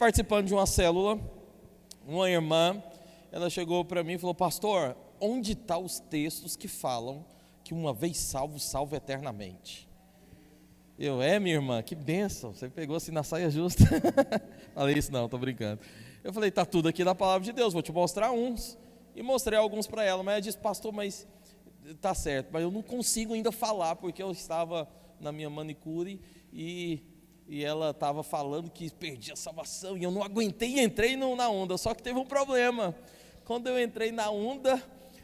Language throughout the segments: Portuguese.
participando de uma célula, uma irmã, ela chegou para mim e falou: pastor, onde estão os textos que falam que uma vez salvo, salvo eternamente? Minha irmã, que bênção, você pegou assim na saia justa. Falei isso não, estou brincando. Eu falei: está tudo aqui na palavra de Deus, vou te mostrar uns. E mostrei alguns para ela, mas ela disse: pastor, mas está certo, mas eu não consigo ainda falar, porque eu estava na minha manicure e ela estava falando que perdi a salvação, e eu não aguentei e entrei na onda. Só que teve um problema. Quando eu entrei na onda,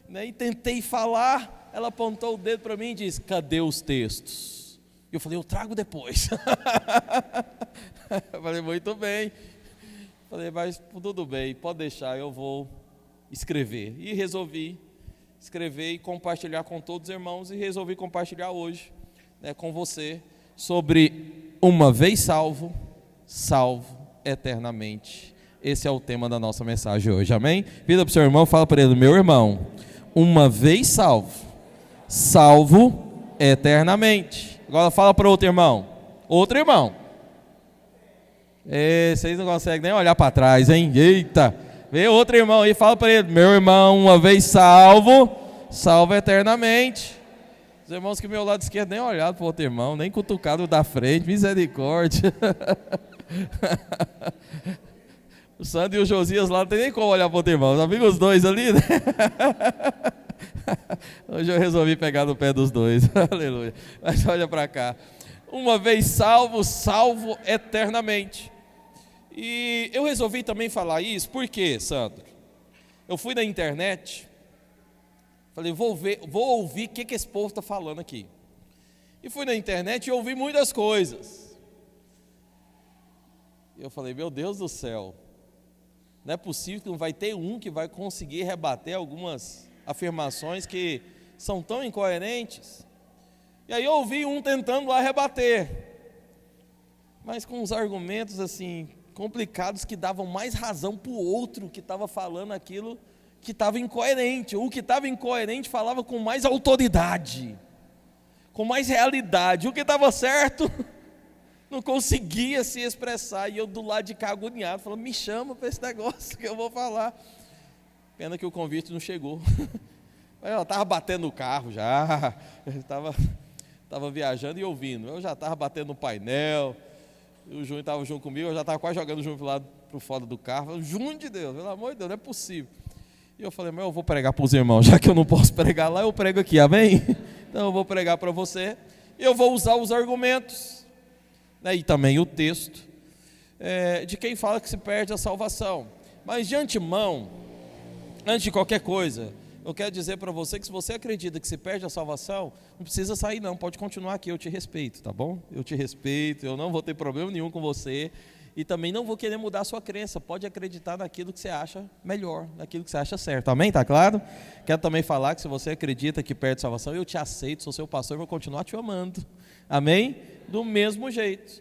né, e tentei falar, ela apontou o dedo para mim e disse: cadê os textos? Eu falei: eu trago depois. Eu falei: muito bem. Falei: mas tudo bem, pode deixar, eu vou escrever. E resolvi escrever e compartilhar com todos os irmãos, e resolvi compartilhar hoje, né, com você, sobre uma vez salvo, salvo eternamente. Esse é o tema da nossa mensagem hoje, amém? Vira para o seu irmão, fala para ele: meu irmão, uma vez salvo, salvo eternamente. Agora fala para outro irmão. Vocês não conseguem nem olhar para trás, hein? Eita, vê outro irmão aí, fala para ele: meu irmão, uma vez salvo, salvo eternamente. Os irmãos que meu lado esquerdo nem olharam para o outro irmão, nem cutucado da frente, misericórdia. O Sandro e o Josias lá não tem nem como olhar para o outro irmão, já viu os dois ali, né? Hoje eu resolvi pegar no pé dos dois, aleluia. Mas olha para cá: uma vez salvo, salvo eternamente. E eu resolvi também falar isso, por quê, Sandro? Eu fui na internet, falei: vou ouvir o que esse povo está falando aqui. E fui na internet e ouvi muitas coisas. Eu falei: meu Deus do céu, não é possível que não vai ter um que vai conseguir rebater algumas afirmações que são tão incoerentes. E aí eu ouvi um tentando lá rebater, mas com uns argumentos assim complicados, que davam mais razão para o outro que estava falando aquilo que estava incoerente. O que estava incoerente falava com mais autoridade, com mais realidade. O que estava certo não conseguia se expressar, e eu do lado de cá agoniado, falando: me chama para esse negócio que eu vou falar. Pena que o convite não chegou. Eu estava batendo no carro já, estava viajando e ouvindo. Eu já estava batendo no painel, o Júnior estava junto comigo, eu já estava quase jogando o Júnior para o fora do carro. Júnior de Deus, pelo amor de Deus, não é possível. E eu falei: mas eu vou pregar para os irmãos, já que eu não posso pregar lá, eu prego aqui, amém? Então eu vou pregar para você, e eu vou usar os argumentos, né, e também o texto, de quem fala que se perde a salvação. Mas de antemão, antes de qualquer coisa, eu quero dizer para você que se você acredita que se perde a salvação, não precisa sair não, pode continuar aqui, eu te respeito, tá bom? Eu te respeito, eu não vou ter problema nenhum com você, e também não vou querer mudar a sua crença. Pode acreditar naquilo que você acha melhor, naquilo que você acha certo, amém? Tá claro? Quero também falar que se você acredita que perde a salvação, eu te aceito, sou seu pastor e vou continuar te amando, amém? Do mesmo jeito,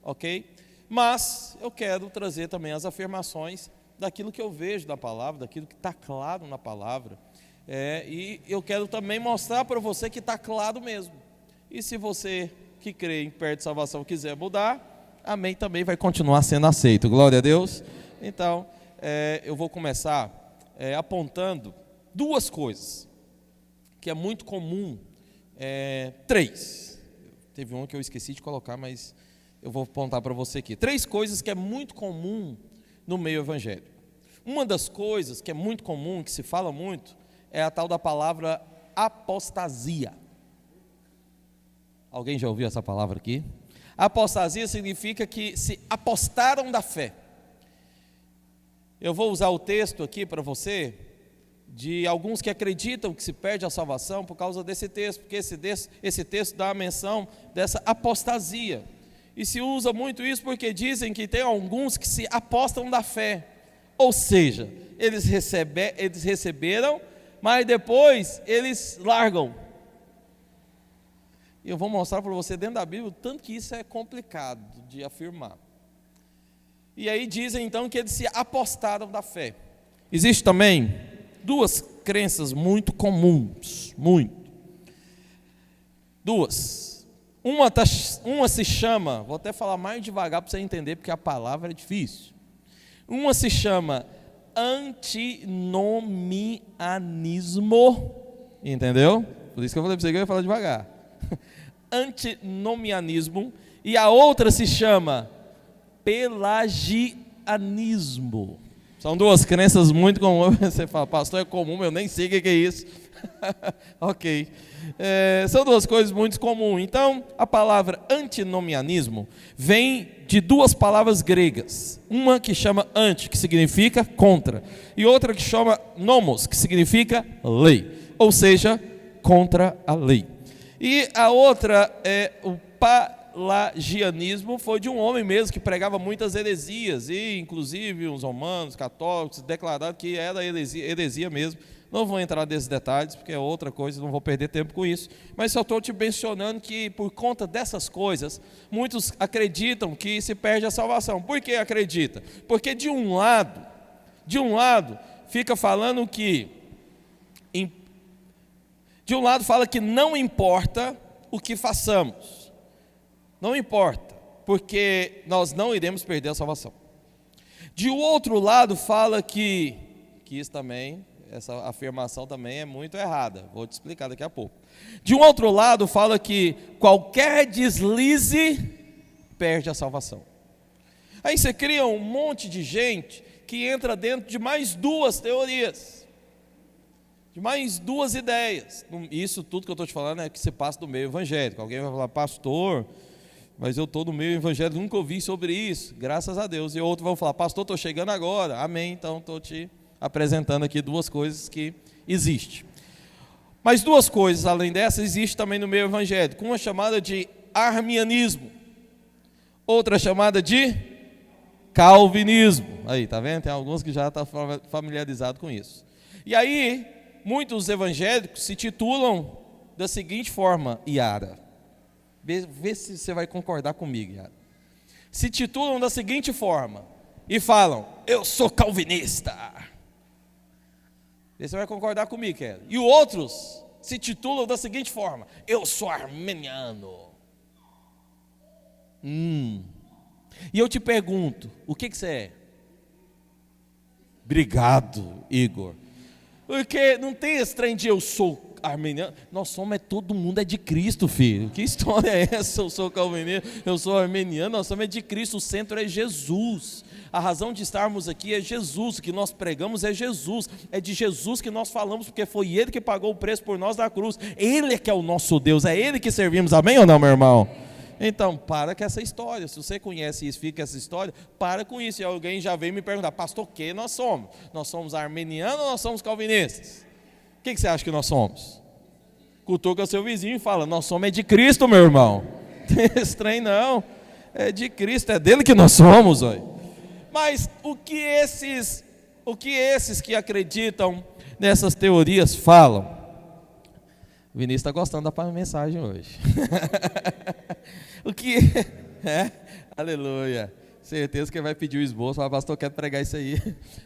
ok? Mas eu quero trazer também as afirmações daquilo que eu vejo na palavra, daquilo que está claro na palavra, e eu quero também mostrar para você que está claro mesmo. E se você que crê em perde salvação quiser mudar, amém, também vai continuar sendo aceito, glória a Deus. Então, eu vou começar apontando duas coisas que é muito comum, três, teve uma que eu esqueci de colocar, mas eu vou apontar para você aqui, 3 coisas que é muito comum no meio evangélico. Uma das coisas que é muito comum, que se fala muito, é a tal da palavra apostasia. Alguém já ouviu essa palavra aqui? Apostasia significa que se apostaram da fé. Eu vou usar o texto aqui para você, de alguns que acreditam que se perde a salvação por causa desse texto, porque esse texto dá a menção dessa apostasia. E se usa muito isso porque dizem que tem alguns que se apostam da fé. Ou seja, eles receberam, mas depois eles largam. E eu vou mostrar para você dentro da Bíblia o tanto que isso é complicado de afirmar. E aí dizem então que eles se apostaram da fé. Existe também 2 crenças muito comuns, muito. 2. Uma se chama, vou até falar mais devagar para você entender, porque a palavra é difícil. Uma se chama antinomianismo, entendeu? Por isso que eu falei para você que eu ia falar devagar. Antinomianismo. E a outra se chama pelagianismo. São duas crenças muito comuns. Você fala, pastor, é comum, eu nem sei o que é isso. Ok. São duas coisas muito comuns. Então, a palavra antinomianismo vem de duas palavras gregas. Uma que chama anti, que significa contra, e outra que chama nomos, que significa lei, ou seja, contra a lei. E a outra é o pelagianismo, foi de um homem mesmo que pregava muitas heresias, e inclusive os romanos, católicos, declararam que era heresia mesmo. Não vou entrar nesses detalhes, porque é outra coisa, não vou perder tempo com isso. Mas só estou te mencionando que, por conta dessas coisas, muitos acreditam que se perde a salvação. Por que acredita? Porque de um lado, fica falando que... De um lado fala que não importa o que façamos. Não importa, porque nós não iremos perder a salvação. De outro lado fala que isso também... Essa afirmação também é muito errada, vou te explicar daqui a pouco. De um outro lado fala que qualquer deslize perde a salvação. Aí você cria um monte de gente que entra dentro de mais duas teorias, de mais duas ideias. Isso tudo que eu estou te falando é que você passa do meio evangélico. Alguém vai falar, pastor, mas eu estou no meio evangélico, nunca ouvi sobre isso, graças a Deus. E outro vai falar, pastor, estou chegando agora, amém, então estou te apresentando aqui duas coisas que existem. Mas duas coisas, além dessa, existem também no meio evangélico. Uma chamada de arminianismo, outra chamada de calvinismo. Aí, tá vendo? Tem alguns que já estão familiarizados com isso. E aí, muitos evangélicos se titulam da seguinte forma, Yara. Vê se você vai concordar comigo, Yara. Se titulam da seguinte forma e falam, eu sou calvinista. Você vai concordar comigo, Kelly. E outros se titulam da seguinte forma, eu sou arminiano. E eu te pergunto, o que você é? Obrigado, Igor. Porque não tem esse trem de eu sou arminiano. Nós somos, todo mundo é de Cristo, filho. Que história é essa? Eu sou calvinista, eu sou arminiano. Nós somos de Cristo, o centro é Jesus. A razão de estarmos aqui é Jesus, o que nós pregamos é Jesus, é de Jesus que nós falamos, porque foi Ele que pagou o preço por nós da cruz, Ele é que é o nosso Deus, é Ele que servimos, amém ou não, meu irmão? Então, para com essa história, se você conhece isso, fica essa história, para com isso. E alguém já veio me perguntar, pastor, o que nós somos? Nós somos arminianos ou nós somos calvinistas? O que você acha que nós somos? Cutuca o seu vizinho e fala, nós somos de Cristo, meu irmão. Esse trem não, é de Cristo, é dele que nós somos, olha. Mas o que esses que acreditam nessas teorias falam? O Vinícius está gostando da mensagem hoje. Aleluia. Certeza que ele vai pedir o esboço, mas pastor, eu quero pregar isso aí.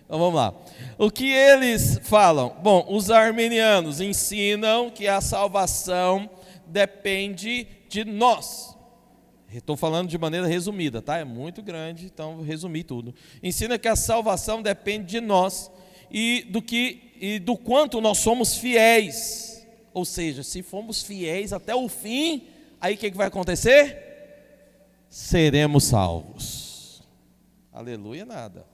Então vamos lá. O que eles falam? Bom, os arminianos ensinam que a salvação depende de nós. Estou falando de maneira resumida, tá? É muito grande, então vou resumir tudo. Ensina que a salvação depende de nós e do quanto nós somos fiéis. Ou seja, se formos fiéis até o fim, aí o que vai acontecer? Seremos salvos. Aleluia nada.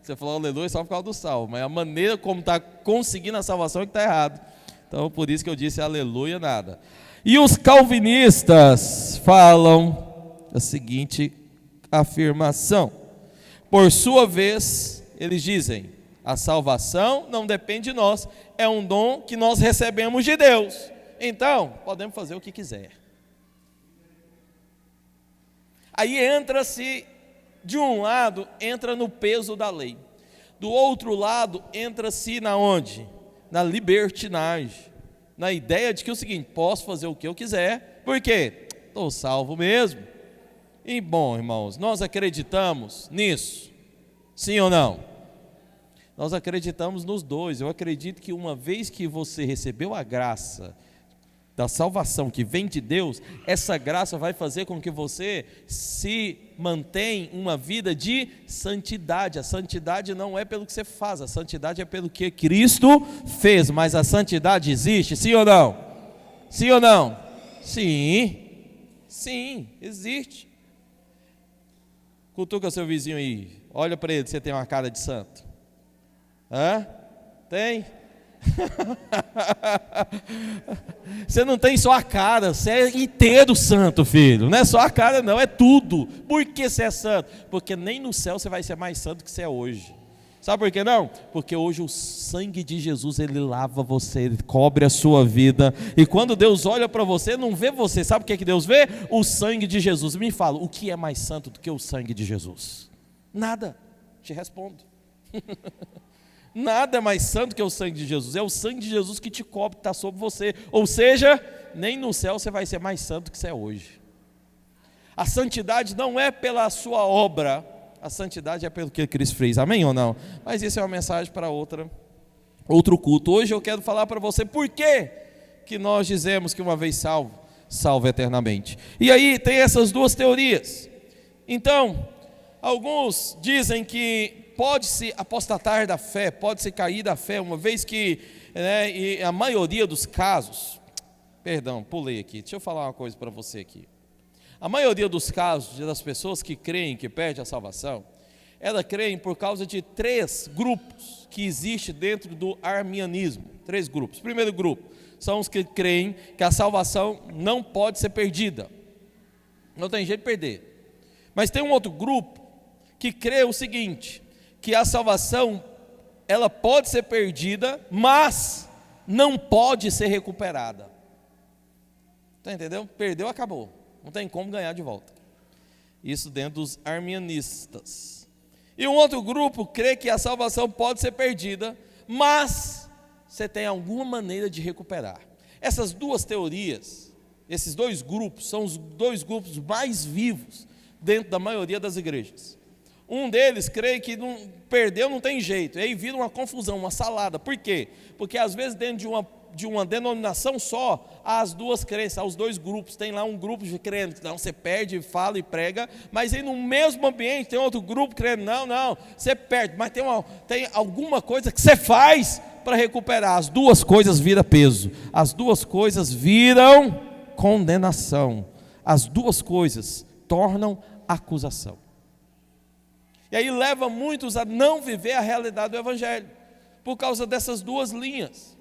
Você falou aleluia só por causa do salvo, mas a maneira como está conseguindo a salvação é que está errado. Então por isso que eu disse aleluia nada. E os calvinistas falam a seguinte afirmação. Por sua vez, eles dizem, a salvação não depende de nós, é um dom que nós recebemos de Deus. Então, podemos fazer o que quiser. Aí entra-se, de um lado, entra no peso da lei. Do outro lado, entra-se na onde? Na libertinagem. Na ideia de que é o seguinte, posso fazer o que eu quiser, porque estou salvo mesmo. E bom, irmãos, nós acreditamos nisso? Sim ou não? Nós acreditamos nos dois. Eu acredito que uma vez que você recebeu a graça da salvação que vem de Deus, essa graça vai fazer com que você se mantenha uma vida de santidade. A santidade não é pelo que você faz, a santidade é pelo que Cristo fez. Mas a santidade existe, sim ou não? Sim ou não? Sim, existe. Cutuca seu vizinho aí, olha para ele, você tem uma cara de santo. Hã? Tem? Você não tem só a cara, você é inteiro santo, filho. Não é só a cara não, é tudo. Por que você é santo? Porque nem no céu você vai ser mais santo que você é hoje. Sabe por que não? Porque hoje o sangue de Jesus, ele lava você, ele cobre a sua vida. E quando Deus olha para você, não vê você. Sabe o que Deus vê? O sangue de Jesus. Me fala, o que é mais santo do que o sangue de Jesus? Nada. Te respondo. Nada é mais santo que o sangue de Jesus. É o sangue de Jesus que te cobre, que está sobre você. Ou seja, nem no céu você vai ser mais santo que você é hoje. A santidade não é pela sua obra, a santidade é pelo que Cristo fez. Amém ou não? Mas isso é uma mensagem para outro culto. Hoje eu quero falar para você por que nós dizemos que uma vez salvo, salvo eternamente. E aí tem essas duas teorias. Então, alguns dizem que pode-se apostatar da fé, pode-se cair da fé, uma vez que, e a maioria dos casos, pulei aqui, deixa eu falar uma coisa para você aqui. A maioria dos casos das pessoas que creem que perdem a salvação, elas creem por causa de 3 grupos que existem dentro do arminianismo. 3 grupos. Primeiro grupo são os que creem que a salvação não pode ser perdida, não tem jeito de perder. Mas tem um outro grupo que crê o seguinte, que a salvação, ela pode ser perdida, mas não pode ser recuperada. Está entendendo? Perdeu, acabou. Não tem como ganhar de volta. Isso dentro dos arminianistas. E um outro grupo crê que a salvação pode ser perdida, mas você tem alguma maneira de recuperar. Essas duas teorias, esses 2 grupos, são os 2 grupos mais vivos dentro da maioria das igrejas. Um deles crê que perdeu não tem jeito, e aí vira uma confusão, uma salada. Por quê? Porque às vezes dentro de uma denominação só, há as duas crenças, há os 2 grupos. Tem lá um grupo de crendo que não, você perde, fala e prega, mas aí no mesmo ambiente tem outro grupo crendo, não, você perde, mas tem alguma coisa que você faz para recuperar. As duas coisas viram peso, as duas coisas viram condenação, as duas coisas tornam acusação. E aí leva muitos a não viver a realidade do Evangelho, por causa dessas 2 linhas,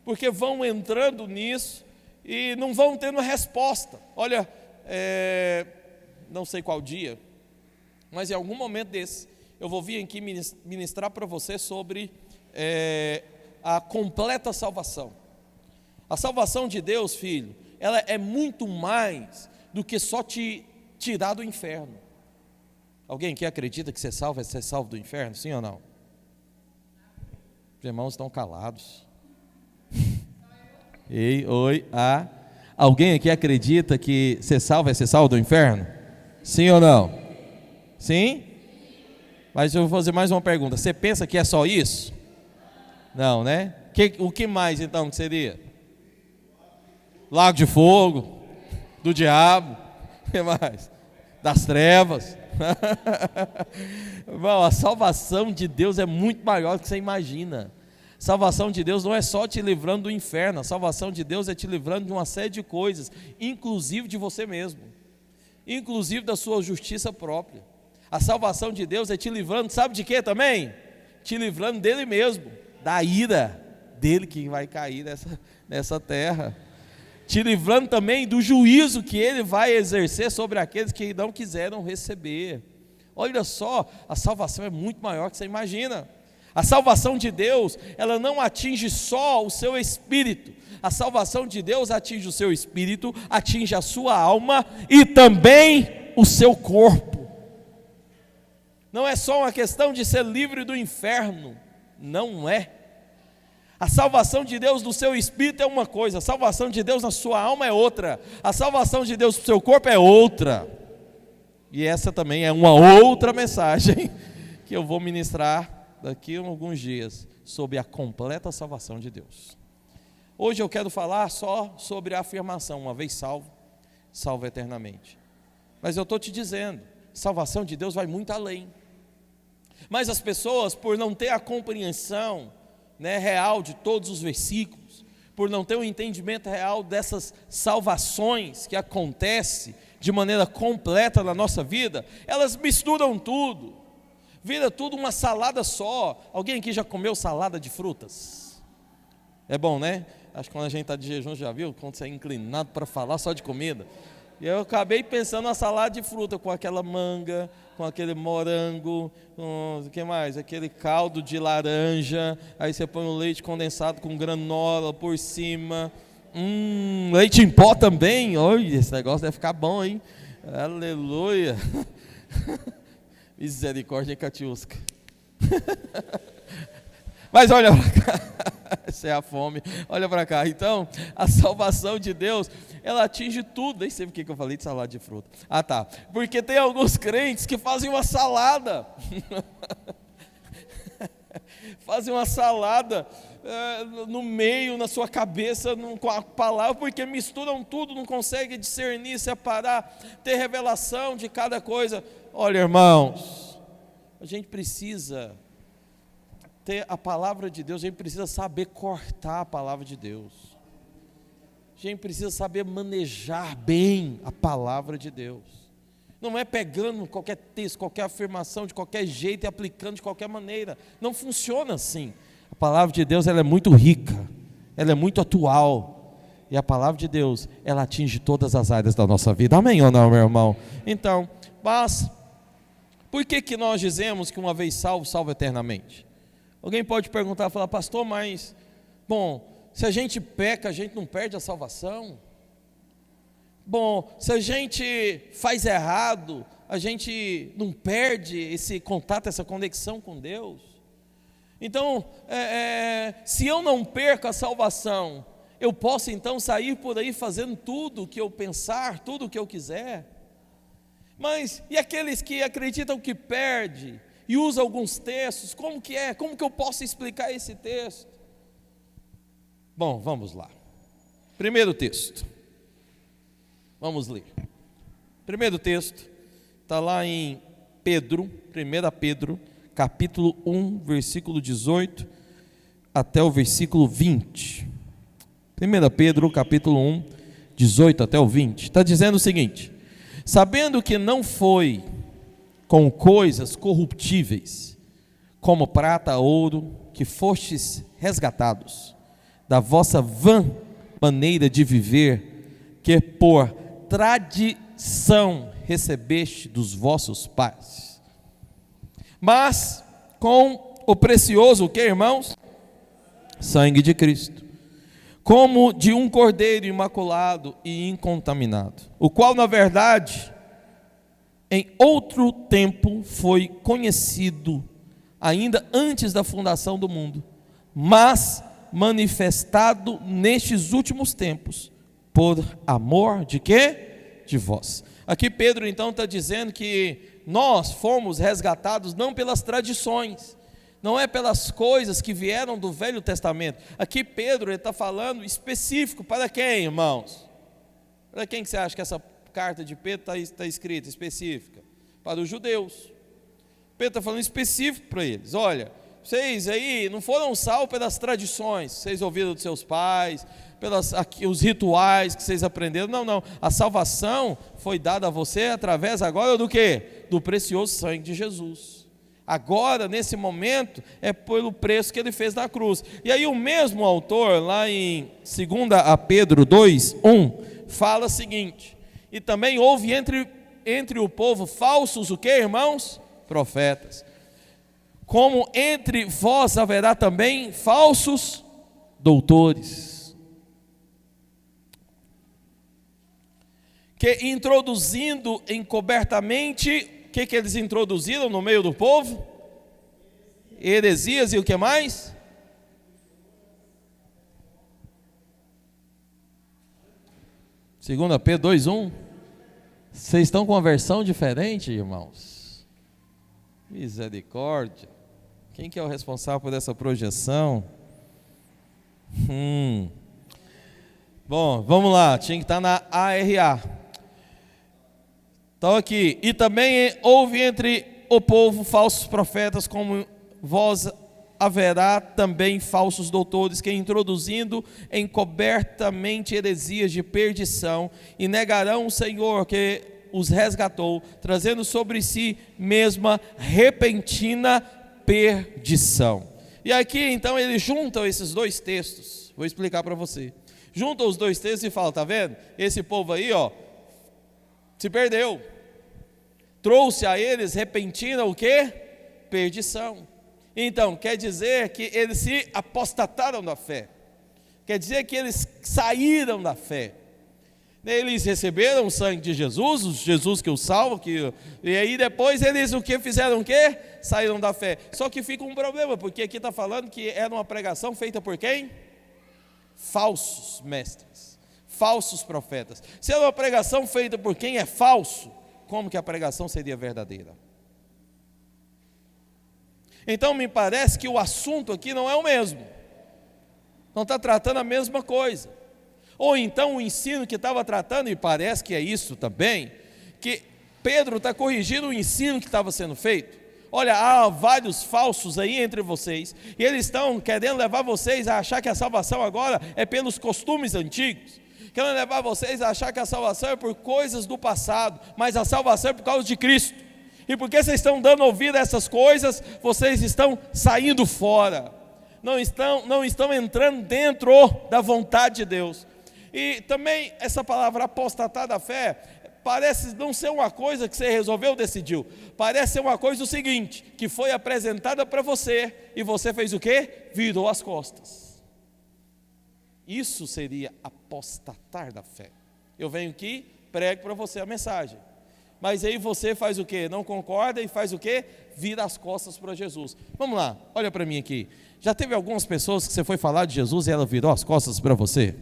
porque vão entrando nisso e não vão tendo resposta. Olha, não sei qual dia, mas em algum momento desse, eu vou vir aqui ministrar para você sobre a completa salvação. A salvação de Deus, filho, ela é muito mais do que só te tirar do inferno. Alguém que acredita que ser salvo é ser salvo do inferno, sim ou não? Os irmãos estão calados. Alguém aqui acredita que ser salvo é ser salvo do inferno? Sim ou não? Sim? Mas eu vou fazer mais uma pergunta. Você pensa que é só isso? Não, né? O que mais então que seria? Lago de fogo, do diabo, o que mais? Das trevas. Bom, a salvação de Deus é muito maior do que você imagina. Salvação de Deus não é só te livrando do inferno, a salvação de Deus é te livrando de uma série de coisas, inclusive de você mesmo, inclusive da sua justiça própria. A salvação de Deus é te livrando, sabe de quê também? Te livrando dele mesmo, da ira dele que vai cair nessa terra. Te livrando também do juízo que ele vai exercer sobre aqueles que não quiseram receber. Olha só, a salvação é muito maior do que você imagina. A salvação de Deus, ela não atinge só o seu espírito. A salvação de Deus atinge o seu espírito, atinge a sua alma e também o seu corpo. Não é só uma questão de ser livre do inferno, não é. A salvação de Deus no seu espírito é uma coisa, a salvação de Deus na sua alma é outra, a salvação de Deus no seu corpo é outra. E essa também é uma outra mensagem que eu vou ministrar daqui a alguns dias, sobre a completa salvação de Deus. Hoje eu quero falar só sobre a afirmação: uma vez salvo, salvo eternamente. Mas eu estou te dizendo, salvação de Deus vai muito além. Mas as pessoas, por não ter a compreensão, real de todos os versículos, por não ter o entendimento real dessas salvações que acontecem de maneira completa na nossa vida, elas misturam tudo, vira tudo uma salada só. Alguém aqui já comeu salada de frutas? É bom, né? Acho que quando a gente está de jejum, já viu? Quando você é inclinado para falar só de comida. E eu acabei pensando na salada de fruta, com aquela manga, com aquele morango, com o que mais? Aquele caldo de laranja, aí você põe o leite condensado com granola por cima, leite em pó também. Olha, esse negócio deve ficar bom, hein? Aleluia. Misericórdia, Catiusca. Mas olha para cá, essa é a fome, olha para cá. Então, a salvação de Deus, ela atinge tudo. Nem sei porque que eu falei de salada de fruta. Ah, tá, porque tem alguns crentes que fazem uma salada, fazem uma salada no meio, na sua cabeça, com a palavra, porque misturam tudo, não conseguem discernir, separar, ter revelação de cada coisa. Olha, irmãos, a gente precisa ter a palavra de Deus, a gente precisa saber cortar a palavra de Deus, a gente precisa saber manejar bem a palavra de Deus. Não é pegando qualquer texto, qualquer afirmação de qualquer jeito e aplicando de qualquer maneira. Não funciona assim. A palavra de Deus, ela é muito rica, ela é muito atual, e a palavra de Deus, ela atinge todas as áreas da nossa vida. Amém ou não, meu irmão? Então, mas por que nós dizemos que uma vez salvo, salvo eternamente? Alguém pode perguntar, falar: pastor, mas, bom, se a gente peca, a gente não perde a salvação? Bom, se a gente faz errado, a gente não perde esse contato, essa conexão com Deus? Então, se eu não perco a salvação, eu posso então sair por aí fazendo tudo o que eu pensar, tudo o que eu quiser? Mas, e aqueles que acreditam que perde e usa alguns textos, como que é? Como que eu posso explicar esse texto? Bom, vamos lá. Primeiro texto. Vamos ler. Primeiro texto está lá em Pedro, 1 Pedro, capítulo 1, versículo 18 até o versículo 20. 1 Pedro, capítulo 1, 18 até o 20. Está dizendo o seguinte: sabendo que não foi com coisas corruptíveis, como prata, ouro, que fostes resgatados da vossa vã maneira de viver, que por tradição recebeste dos vossos pais, mas com o precioso, o que, irmãos? Sangue de Cristo, como de um cordeiro imaculado e incontaminado, o qual, na verdade, em outro tempo foi conhecido, ainda antes da fundação do mundo, mas manifestado nestes últimos tempos, por amor de quê? De vós. Aqui Pedro então está dizendo que nós fomos resgatados não pelas tradições, não é pelas coisas que vieram do Velho Testamento. Aqui Pedro está falando específico para quem, irmãos? Para quem que você acha que essa carta de Pedro está escrita específica? Para os judeus. Pedro está falando específico para eles: olha, vocês aí não foram salvos pelas tradições, vocês ouviram dos seus pais, os rituais que vocês aprenderam. Não, a salvação foi dada a você através agora do quê? Do precioso sangue de Jesus. Agora, nesse momento, é pelo preço que ele fez na cruz. E aí o mesmo autor, lá em 2 Pedro 2, 1, fala o seguinte: e também houve entre o povo falsos, o que, irmãos? Profetas. Como entre vós haverá também falsos doutores, que introduzindo encobertamente, o que eles introduziram no meio do povo? Heresias e o que mais? Segunda Pedro 2:1. Vocês estão com uma versão diferente, irmãos? Misericórdia. Quem que é o responsável por essa projeção? Bom, vamos lá, tinha que estar na ARA. Então aqui, e também houve entre o povo falsos profetas, como vós haverá também falsos doutores, que introduzindo encobertamente heresias de perdição, e negarão o Senhor que os resgatou, trazendo sobre si mesma repentina perdição. E aqui então eles juntam esses dois textos, vou explicar para você. Juntam os dois textos e falam, tá vendo? Esse povo aí, ó, se perdeu. Trouxe a eles repentina o quê? Perdição. Então, quer dizer que eles se apostataram da fé. Quer dizer que eles saíram da fé. Eles receberam o sangue de Jesus, o Jesus que os salva, e aí depois eles o que fizeram o quê? Saíram da fé. Só que fica um problema, porque aqui está falando que era uma pregação feita por quem? Falsos mestres, falsos profetas. Se é uma pregação feita por quem é falso, como que a pregação seria verdadeira? Então me parece que o assunto aqui não é o mesmo, não está tratando a mesma coisa. Ou então o ensino que estava tratando, e parece que é isso também, que Pedro está corrigindo o ensino que estava sendo feito. Olha, há vários falsos aí entre vocês, e eles estão querendo levar vocês a achar que a salvação agora é pelos costumes antigos, querendo levar vocês a achar que a salvação é por coisas do passado, mas a salvação é por causa de Cristo. E porque vocês estão dando ouvido a essas coisas, vocês estão saindo fora, não estão entrando dentro da vontade de Deus. E também essa palavra apostatar da fé parece não ser uma coisa que você resolveu, decidiu. Parece ser uma coisa o seguinte, que foi apresentada para você, e você fez o quê? Virou as costas. Isso seria apostatar da fé. Eu venho aqui, prego para você a mensagem, mas aí você faz o quê? Não concorda e faz o quê? Vira as costas para Jesus. Vamos lá, olha para mim aqui. Já teve algumas pessoas que você foi falar de Jesus e ela virou as costas para você?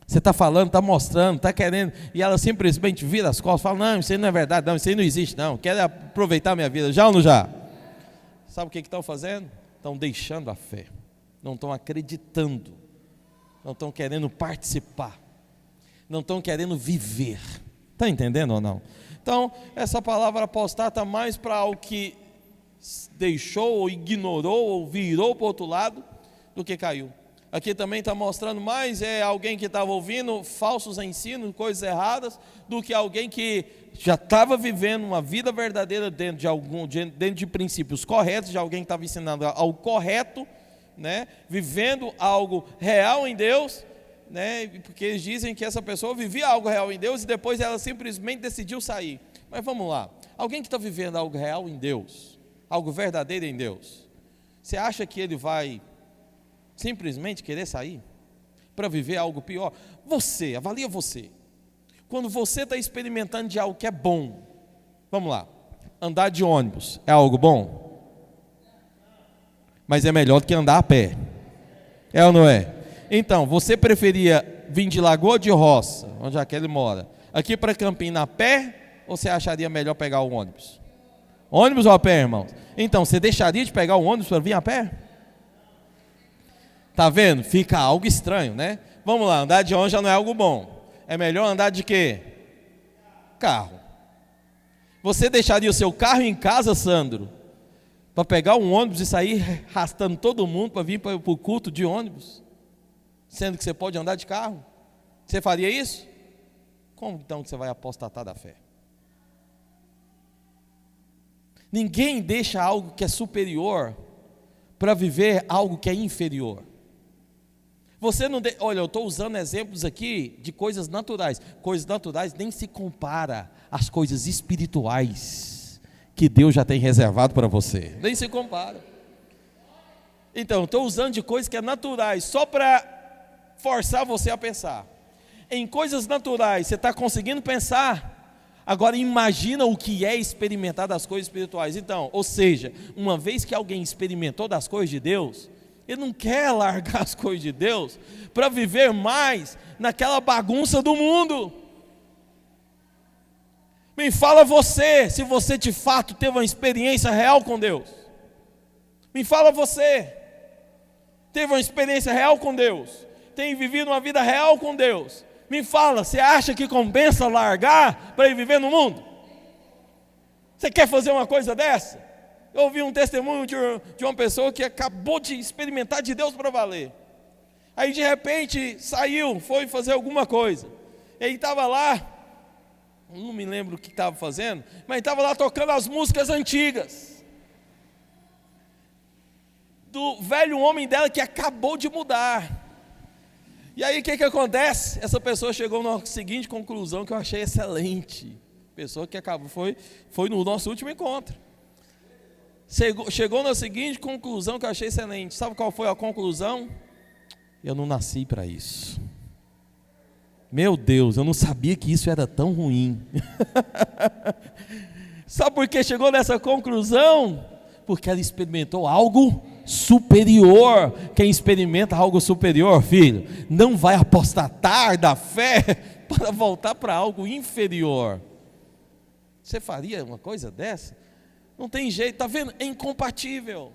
Você está falando, está mostrando, está querendo, e ela simplesmente vira as costas, fala, não, isso aí não é verdade, não, isso aí não existe não, quero aproveitar a minha vida, já ou não já? Sabe o que estão fazendo? Estão deixando a fé, não estão acreditando, não estão querendo participar, não estão querendo viver. Está entendendo ou não? Então, essa palavra apostar está mais para algo que deixou, ou ignorou, ou virou para o outro lado, do que caiu. Aqui também está mostrando mais alguém que estava ouvindo falsos ensinos, coisas erradas, do que alguém que já estava vivendo uma vida verdadeira dentro de princípios corretos, de alguém que estava ensinando algo correto, né? Vivendo algo real em Deus, né? Porque eles dizem que essa pessoa vivia algo real em Deus e depois ela simplesmente decidiu sair. Mas vamos lá, alguém que está vivendo algo real em Deus, algo verdadeiro em Deus, você acha que ele vai simplesmente querer sair para viver algo pior? Você, avalia você. Quando você está experimentando de algo que é bom, vamos lá, andar de ônibus é algo bom? Mas é melhor do que andar a pé, é ou não é? Então, você preferia vir de Lagoa de Roça, onde aquele mora, aqui para Campinas a pé, ou você acharia melhor pegar o ônibus? Ônibus ou a pé, irmãos? Então, você deixaria de pegar o ônibus para vir a pé? Está vendo? Fica algo estranho, né? Vamos lá, andar de ônibus já não é algo bom. É melhor andar de quê? Carro. Você deixaria o seu carro em casa, Sandro, para pegar um ônibus e sair arrastando todo mundo para vir para o culto de ônibus? Sendo que você pode andar de carro? Você faria isso? Como então que você vai apostatar da fé? Ninguém deixa algo que é superior para viver algo que é inferior. Você não olha, eu estou usando exemplos aqui de coisas naturais. Coisas naturais nem se compara às coisas espirituais que Deus já tem reservado para você. Nem se compara. Então, estou usando de coisas que é naturais, só para forçar você a pensar. Em coisas naturais, você está conseguindo pensar? Agora imagina o que é experimentar das coisas espirituais. Então, ou seja, uma vez que alguém experimentou das coisas de Deus, ele não quer largar as coisas de Deus para viver mais naquela bagunça do mundo. Me fala você, se você de fato teve uma experiência real com Deus. Me fala você, teve uma experiência real com Deus, tem vivido uma vida real com Deus, me fala, você acha que compensa largar para ir viver no mundo? Você quer fazer uma coisa dessa? Eu ouvi um testemunho de uma pessoa que acabou de experimentar de Deus para valer. Aí de repente saiu, foi fazer alguma coisa. Ele estava lá, não me lembro o que estava fazendo, mas estava lá tocando as músicas antigas do velho homem dela que acabou de mudar. E aí o que acontece? Essa pessoa chegou na seguinte conclusão que eu achei excelente. Pessoa que acabou, foi no nosso último encontro. Chegou na seguinte conclusão que eu achei excelente. Sabe qual foi a conclusão? Eu não nasci para isso. Meu Deus, eu não sabia que isso era tão ruim. Sabe por que chegou nessa conclusão? Porque ela experimentou algo superior. Quem experimenta algo superior, filho, não vai apostatar da fé para voltar para algo inferior. Você faria uma coisa dessa? Não tem jeito, está vendo? É incompatível.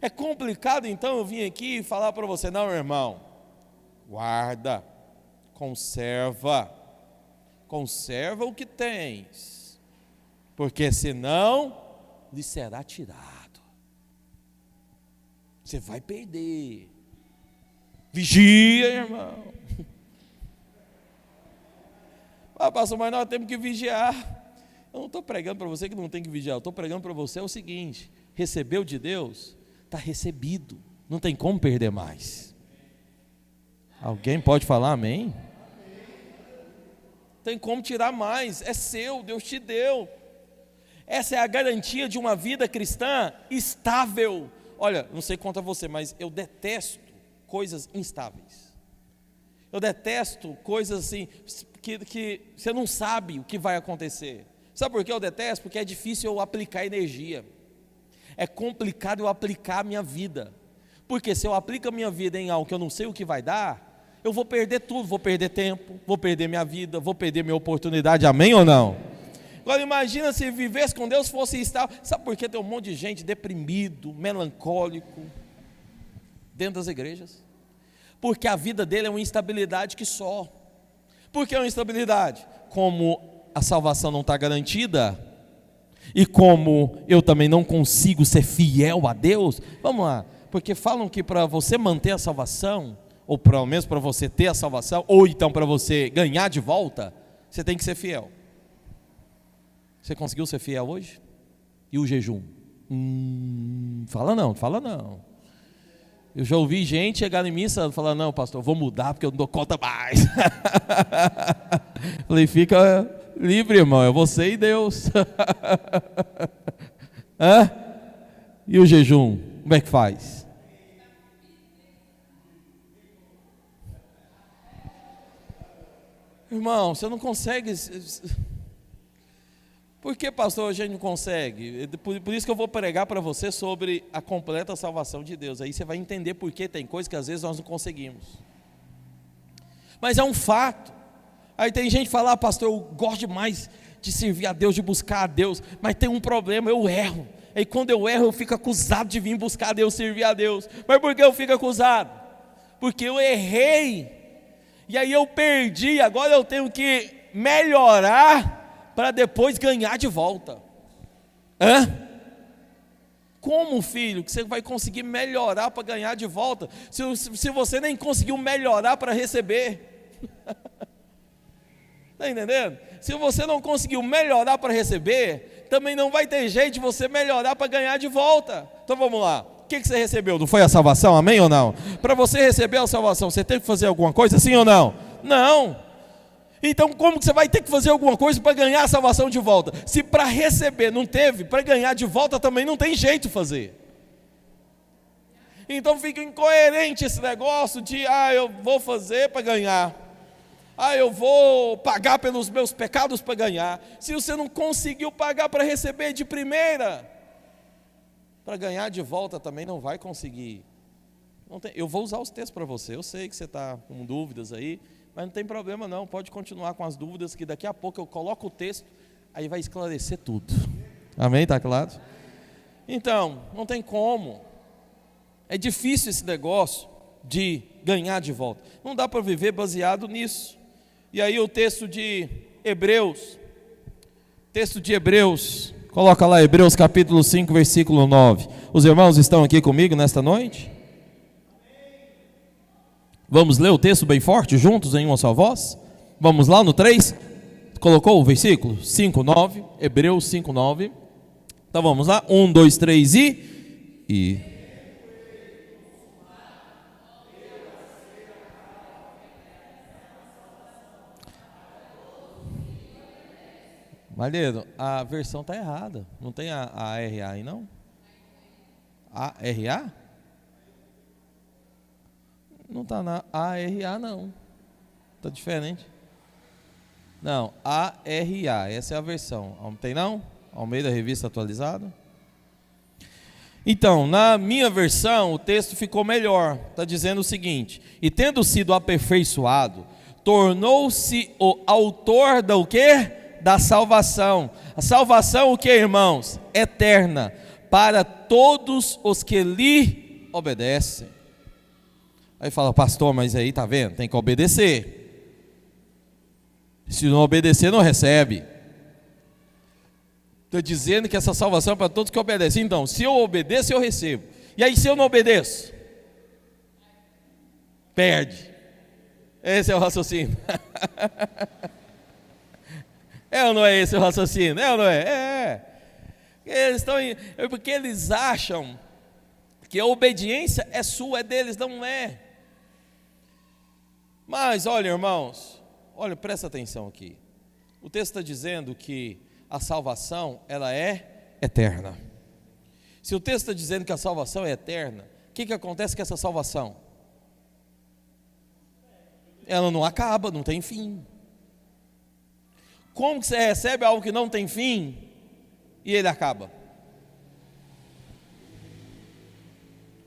É complicado, então eu vim aqui falar para você, não, irmão, guarda, conserva o que tens, porque senão lhe será tirado. Você vai perder. Vigia, irmão. Pastor, mas nós temos que vigiar. Eu não estou pregando para você que não tem que vigiar, eu estou pregando para você o seguinte: recebeu de Deus, está recebido, não tem como perder mais. Alguém pode falar amém? Tem como tirar mais, é seu, Deus te deu. Essa é a garantia de uma vida cristã estável. Olha, não sei quanto a você, mas eu detesto coisas instáveis. Eu detesto coisas assim, que você não sabe o que vai acontecer. Sabe por que eu detesto? Porque é difícil eu aplicar energia. É complicado eu aplicar a minha vida. Porque se eu aplico a minha vida em algo que eu não sei o que vai dar, eu vou perder tudo, vou perder tempo, vou perder minha vida, vou perder minha oportunidade, amém ou não? Agora imagina se vivesse com Deus fosse estável. Sabe por que tem um monte de gente deprimido, melancólico, dentro das igrejas? Porque a vida dele é uma instabilidade que só. Por que é uma instabilidade? Como a salvação não está garantida, e como eu também não consigo ser fiel a Deus, vamos lá, porque falam que para você manter a salvação, ou pelo menos para você ter a salvação, ou então para você ganhar de volta, você tem que ser fiel. Você conseguiu ser fiel hoje? E o jejum? Fala não. Eu já ouvi gente chegar em mim e falar, não, pastor, eu vou mudar porque eu não dou conta mais. Falei, fica livre, irmão, é você e Deus. E o jejum, como é que faz? Irmão, você não consegue. Por que, pastor, a gente não consegue? Por isso que eu vou pregar para você sobre a completa salvação de Deus. Aí você vai entender por que tem coisas que às vezes nós não conseguimos. Mas é um fato. Aí tem gente que fala, pastor, eu gosto demais de servir a Deus, de buscar a Deus, mas tem um problema, eu erro. Aí quando eu erro, eu fico acusado de vir buscar a Deus, servir a Deus. Mas por que eu fico acusado? Porque eu errei, e aí eu perdi, agora eu tenho que melhorar para depois ganhar de volta. Como, filho, que você vai conseguir melhorar para ganhar de volta, se você nem conseguiu melhorar para receber? Está entendendo? Se você não conseguiu melhorar para receber, também não vai ter jeito de você melhorar para ganhar de volta. Então vamos lá, o que você recebeu? Não foi a salvação, amém ou não? Para você receber a salvação, você teve que fazer alguma coisa, sim ou não? Não. Então como que você vai ter que fazer alguma coisa para ganhar a salvação de volta? Se para receber não teve, para ganhar de volta também não tem jeito de fazer. Então fica incoerente esse negócio de, eu vou fazer para ganhar. Eu vou pagar pelos meus pecados para ganhar. Se você não conseguiu pagar para receber de primeira, para ganhar de volta também não vai conseguir. Eu vou usar os textos para você. Eu sei que você está com dúvidas aí, mas não tem problema não. Pode continuar com as dúvidas, que daqui a pouco eu coloco o texto, aí vai esclarecer tudo. Amém? Está claro? Então, não tem como. É difícil esse negócio. de ganhar de volta. Não dá para viver baseado nisso. E aí o texto de Hebreus, coloca lá Hebreus capítulo 5, versículo 9. Os irmãos estão aqui comigo nesta noite? Vamos ler o texto bem forte, juntos em uma só voz? Vamos lá no 3? Colocou o versículo? 5, 9, Hebreus 5, 9. Então vamos lá, 1, 2, 3 e... Malheiro, a versão está errada. Não tem a ARA aí não? ARA? Não está na ARA não. Está diferente. Não, ARA, essa é a versão. Não tem não? Almeida Revista Atualizada. Então, na minha versão, o texto ficou melhor. Está dizendo o seguinte: e tendo sido aperfeiçoado, tornou-se o autor da o quê? Da salvação. A salvação o que, irmãos? Eterna, para todos os que lhe obedecem. Aí fala, pastor, mas aí tá vendo? Tem que obedecer. Se não obedecer, não recebe. Estou dizendo que essa salvação é para todos que obedecem. Então, se eu obedeço, eu recebo. E aí, se eu não obedeço? Perde. Esse é o raciocínio. É ou não é esse o raciocínio? É ou não é? É. Eles estão porque eles acham que a obediência é sua, é deles, não é. Mas olha, irmãos, olha, presta atenção aqui. O texto está dizendo que a salvação, ela é eterna. Se o texto está dizendo que a salvação é eterna, o que acontece com essa salvação? Ela não acaba, não tem fim. Como que você recebe algo que não tem fim e ele acaba?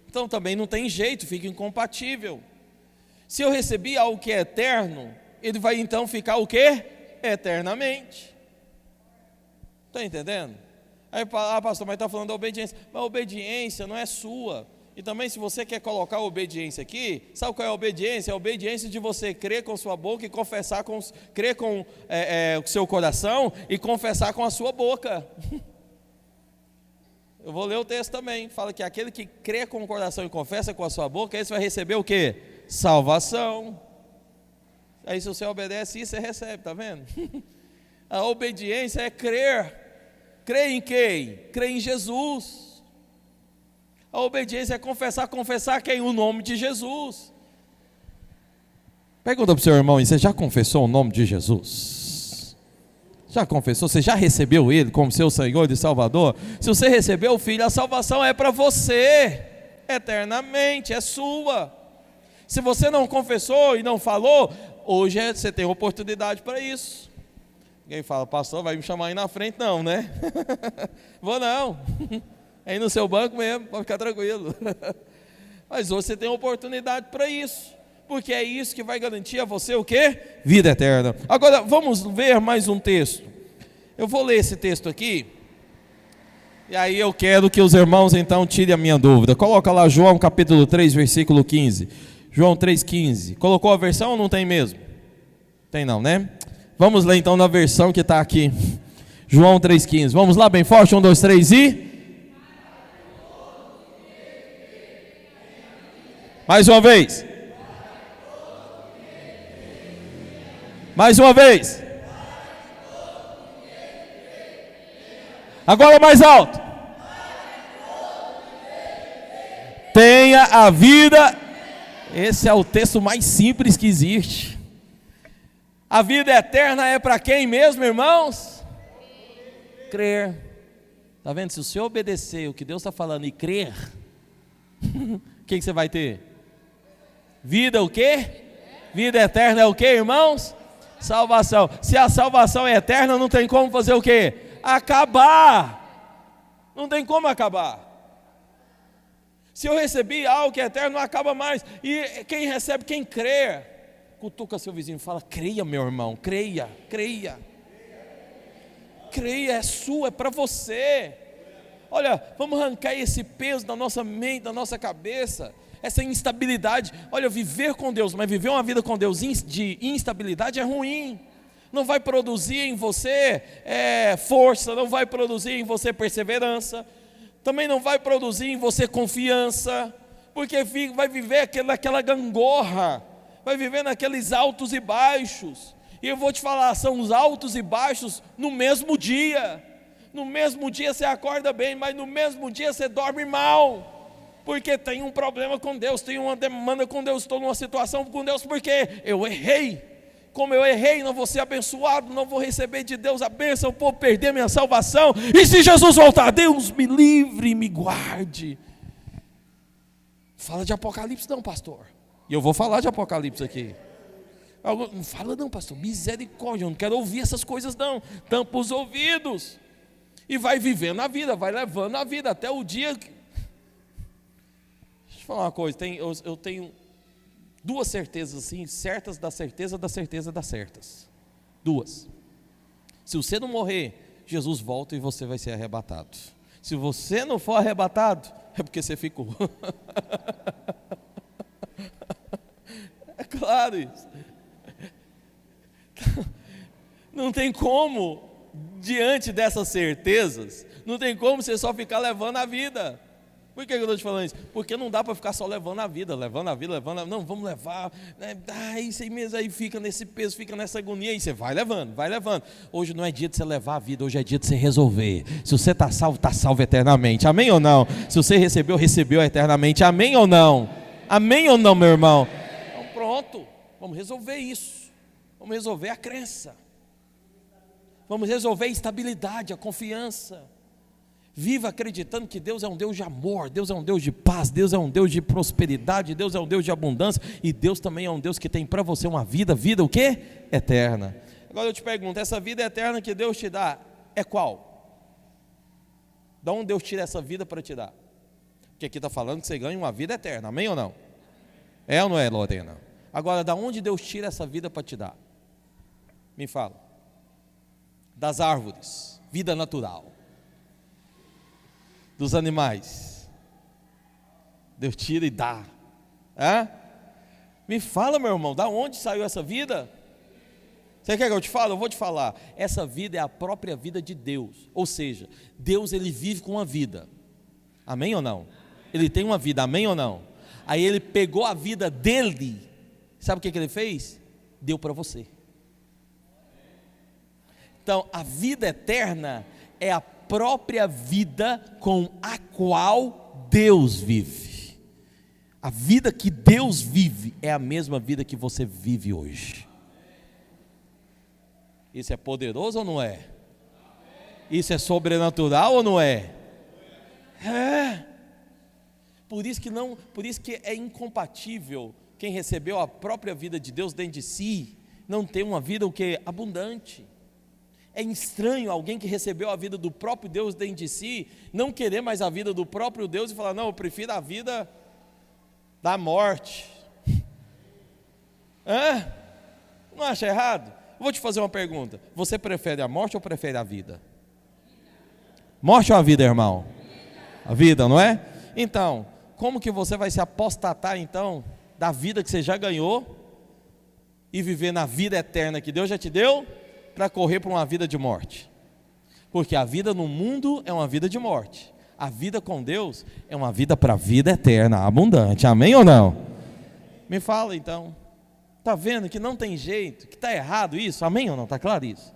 Então também não tem jeito, fica incompatível. Se eu recebi algo que é eterno, ele vai então ficar o quê? Eternamente. Está entendendo? Aí pastor, mas está falando da obediência. Mas a obediência não é sua. E também, se você quer colocar a obediência aqui, sabe qual é a obediência? A obediência de você crer com sua boca e confessar crer com o seu coração e confessar com a sua boca. Eu vou ler o texto também. Fala que aquele que crê com o coração e confessa com a sua boca, esse vai receber o quê? Salvação. Aí se você obedece isso, você recebe, tá vendo? A obediência é crer. Crer em quem? Crer em Jesus. A obediência é confessar quem? O nome de Jesus. Pergunta para o seu irmão, você já confessou o nome de Jesus? Já confessou? Você já recebeu Ele como seu Senhor e Salvador? Se você recebeu o Filho, a salvação é para você, eternamente, é sua. Se você não confessou e não falou, hoje você tem oportunidade para isso. Ninguém fala, pastor, vai me chamar aí na frente? Não, né? Vou não. Aí no seu banco mesmo, pode ficar tranquilo. Mas hoje você tem oportunidade para isso, porque é isso que vai garantir a você o quê? Vida eterna. Agora vamos ver mais um texto. Eu vou ler esse texto aqui, e aí eu quero que os irmãos então tirem a minha dúvida. Coloca lá João capítulo 3, versículo 15. João 3,15. Colocou a versão ou não tem mesmo? Tem não, né? Vamos ler então na versão que está aqui. João 3,15. Vamos lá bem forte, 1, 2, 3 e... Mais uma vez. Mais uma vez. Agora mais alto. Tenha a vida. Esse é o texto mais simples que existe. A vida eterna é para quem mesmo, irmãos? Crer. Está vendo? Se o senhor obedecer o que Deus está falando e crer, o que você vai ter? Vida o quê? Vida eterna é o quê, irmãos? Salvação. Se a salvação é eterna, não tem como fazer o quê? Acabar. Não tem como acabar. Se eu recebi algo que é eterno, não acaba mais. E quem recebe, quem crê, cutuca seu vizinho e fala, creia meu irmão, creia, creia. Creia, é sua, é para você. Olha, vamos arrancar esse peso da nossa mente, da nossa cabeça, essa instabilidade. Olha, viver com Deus, mas viver uma vida com Deus de instabilidade é ruim. Não vai produzir em você força, não vai produzir em você perseverança, também não vai produzir em você confiança, porque vai viver naquela gangorra, vai viver naqueles altos e baixos. E eu vou te falar, são os altos e baixos no mesmo dia. No mesmo dia você acorda bem, mas no mesmo dia você dorme mal, porque tem um problema com Deus, tem uma demanda com Deus, estou numa situação com Deus, porque eu errei. Como eu errei, não vou ser abençoado, não vou receber de Deus a bênção, vou perder minha salvação. E se Jesus voltar, Deus me livre e me guarde. Fala de Apocalipse não, pastor. E eu vou falar de Apocalipse aqui. Não fala não, pastor, misericórdia, eu não quero ouvir essas coisas não. Tampa os ouvidos. E vai vivendo a vida, vai levando a vida até o dia que... Deixa eu falar uma coisa, eu tenho duas certezas assim, certas da certeza das certas. Duas. Se você não morrer, Jesus volta e você vai ser arrebatado. Se você não for arrebatado, é porque você ficou. É claro isso. Não tem como, diante dessas certezas, não tem como você só ficar levando a vida. Por que eu estou te falando isso? Porque não dá para ficar só levando a vida, não, vamos levar, isso aí mesmo, aí fica nesse peso, fica nessa agonia, aí você vai levando. Hoje não é dia de você levar a vida, hoje é dia de você resolver. Se você está salvo eternamente, amém ou não? Se você recebeu eternamente, amém ou não? Amém ou não, meu irmão? Então pronto, vamos resolver isso, vamos resolver a crença, vamos resolver a estabilidade, a confiança. Viva acreditando que Deus é um Deus de amor, Deus é um Deus de paz, Deus é um Deus de prosperidade, Deus é um Deus de abundância, e Deus também é um Deus que tem para você uma vida o quê? Eterna. Agora eu te pergunto, essa vida eterna que Deus te dá, é qual? Da onde Deus tira essa vida para te dar? Porque aqui está falando que você ganha uma vida eterna, amém ou não? É ou não é, Lorena? Agora, da onde Deus tira essa vida para te dar? Me fala. Das árvores, vida natural. Dos animais, Deus tira e dá. Me fala, meu irmão, da onde saiu essa vida? Você quer que eu te fale? Eu vou te falar. Essa vida é a própria vida de Deus. Ou seja, Deus ele vive com uma vida. Amém ou não? Ele tem uma vida, amém ou não? Aí ele pegou a vida dele. Sabe o que ele fez? Deu para você. Então, a vida eterna é a própria vida com a qual Deus vive. A vida que Deus vive é a mesma vida que você vive hoje. Isso é poderoso ou não é? Isso é sobrenatural ou não é? É. Por isso que é incompatível quem recebeu a própria vida de Deus dentro de si não ter uma vida abundante. É estranho alguém que recebeu a vida do próprio Deus dentro de si, não querer mais a vida do próprio Deus e falar, não, eu prefiro a vida da morte. Não acha errado? Vou te fazer uma pergunta, você prefere a morte ou prefere a vida? Morte ou a vida, irmão? A vida, não é? Então, como que você vai se apostatar então da vida que você já ganhou e viver na vida eterna que Deus já te deu, para correr para uma vida de morte? Porque a vida no mundo é uma vida de morte, a vida com Deus é uma vida para a vida eterna, abundante, amém ou não? Me fala então, está vendo que não tem jeito, que está errado isso, amém ou não? Está claro isso?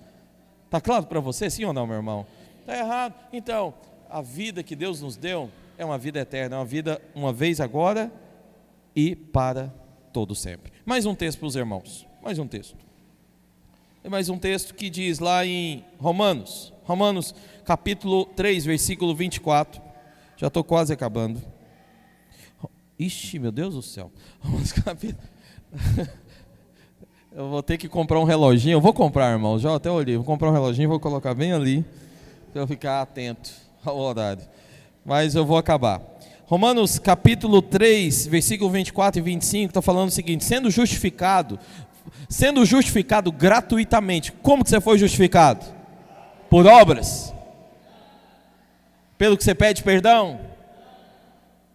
Está claro para você, sim ou não, meu irmão? Está errado. Então, a vida que Deus nos deu é uma vida eterna, é uma vida uma vez agora e para todo sempre. Mais um texto para os irmãos, mais um texto. Tem mais um texto que diz lá em Romanos capítulo 3, versículo 24, já estou quase acabando. Ixi, meu Deus do céu. Romanos capítulo... Eu vou ter que comprar um reloginho, eu vou comprar, irmão, já até olhei, vou comprar um reloginho, vou colocar bem ali, para eu ficar atento ao horário, mas eu vou acabar. Romanos capítulo 3, versículo 24 e 25, está falando o seguinte, sendo justificado gratuitamente. Como que você foi justificado? Por obras? Pelo que você pede perdão?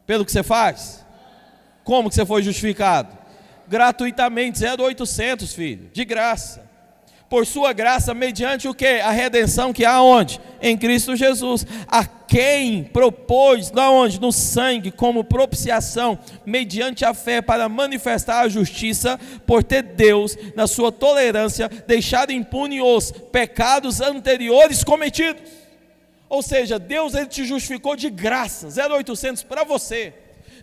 Pelo que você faz? Como que você foi justificado? Gratuitamente, 0,800, filho, de graça. Por sua graça, mediante o quê? A redenção que há onde? Em Cristo Jesus. A quem propôs, da onde? No sangue, como propiciação, mediante a fé, para manifestar a justiça, por ter Deus, na sua tolerância, deixado impune os pecados anteriores cometidos. Ou seja, Deus ele te justificou de graça, 0,800 para você.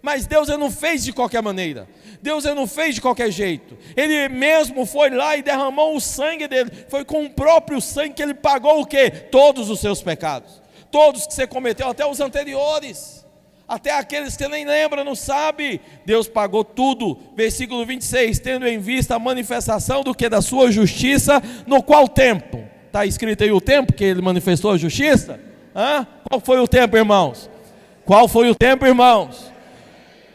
Mas Deus ele não fez de qualquer maneira. Deus ele não fez de qualquer jeito. Ele mesmo foi lá e derramou o sangue dele. Foi com o próprio sangue que ele pagou o quê? Todos os seus pecados. Todos que você cometeu, até os anteriores. Até aqueles que você nem lembra, não sabe. Deus pagou tudo. Versículo 26. Tendo em vista a manifestação do que? Da sua justiça. No qual tempo? Está escrito aí o tempo que ele manifestou a justiça? Qual foi o tempo, irmãos? Qual foi o tempo, irmãos?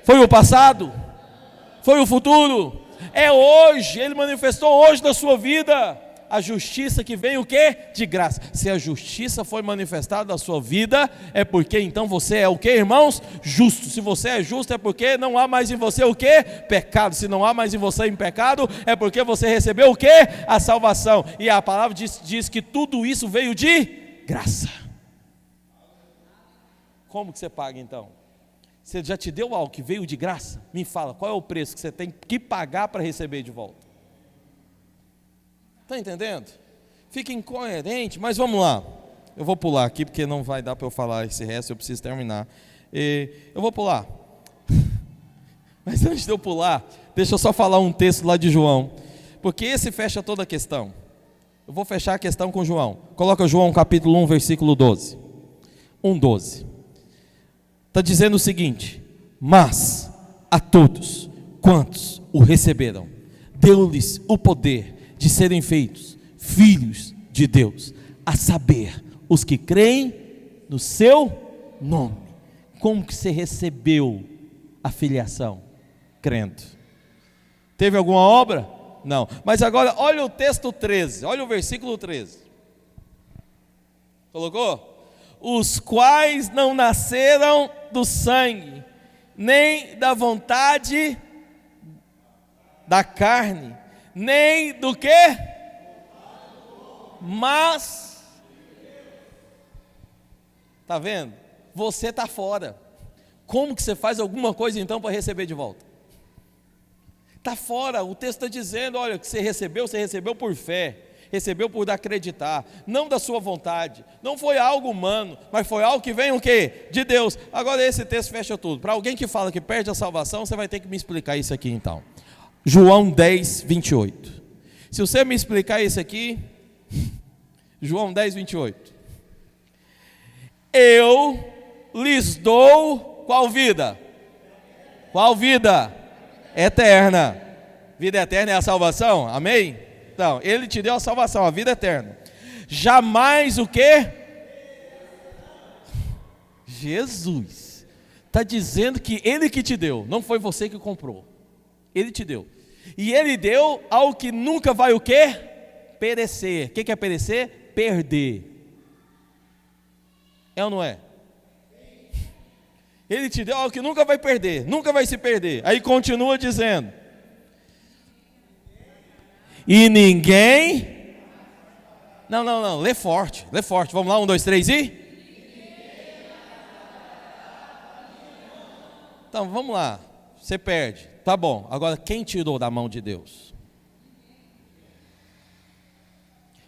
Foi o passado? Foi o futuro? É hoje, ele manifestou hoje na sua vida a justiça que vem o quê? De graça. Se a justiça foi manifestada na sua vida, é porque então você é o quê, irmãos? Justo. Se você é justo, é porque não há mais em você o quê? Pecado. Se não há mais em você pecado, é porque você recebeu o quê? A salvação. E a palavra diz que tudo isso veio de graça. Como que você paga então? Você já te deu algo que veio de graça? Me fala, qual é o preço que você tem que pagar para receber de volta? Está entendendo? Fica incoerente, mas vamos lá. Eu vou pular aqui, porque não vai dar para eu falar esse resto, eu preciso terminar. Eu vou pular. Mas antes de eu pular, deixa eu só falar um texto lá de João, porque esse fecha toda a questão. Eu vou fechar a questão com João. Coloca João capítulo 1, versículo 12. 1:12. Está dizendo o seguinte: mas a todos quantos o receberam, deu-lhes o poder de serem feitos filhos de Deus, a saber, os que creem no seu nome. Como que você recebeu a filiação? Crendo. Teve alguma obra? Não. Mas agora olha o texto 13, olha o versículo 13. Colocou? Os quais não nasceram do sangue, nem da vontade da carne, nem do quê? Mas, está vendo? Você está fora. Como que você faz alguma coisa então para receber de volta? Está fora. O texto está dizendo, olha, que você recebeu por fé. Recebeu por acreditar, não da sua vontade, não foi algo humano, mas foi algo que vem o quê? De Deus. Agora esse texto fecha tudo. Para alguém que fala que perde a salvação, você vai ter que me explicar isso aqui então. João 10, 28. Se você me explicar isso aqui, João 10, 28. Eu lhes dou qual vida? Qual vida? Eterna. Vida eterna é a salvação? Amém? Então, ele te deu a salvação, a vida eterna. Jamais o quê? Jesus está dizendo que ele que te deu, não foi você que comprou. Ele te deu. E ele deu ao que nunca vai o quê? Perecer. O que é perecer? Perder. É ou não é? Ele te deu algo que nunca vai perder, nunca vai se perder. Aí continua dizendo: e ninguém... Não, lê forte, vamos lá, 1, 2, 3 e... Então, vamos lá, você perde, tá bom, agora quem tirou da mão de Deus?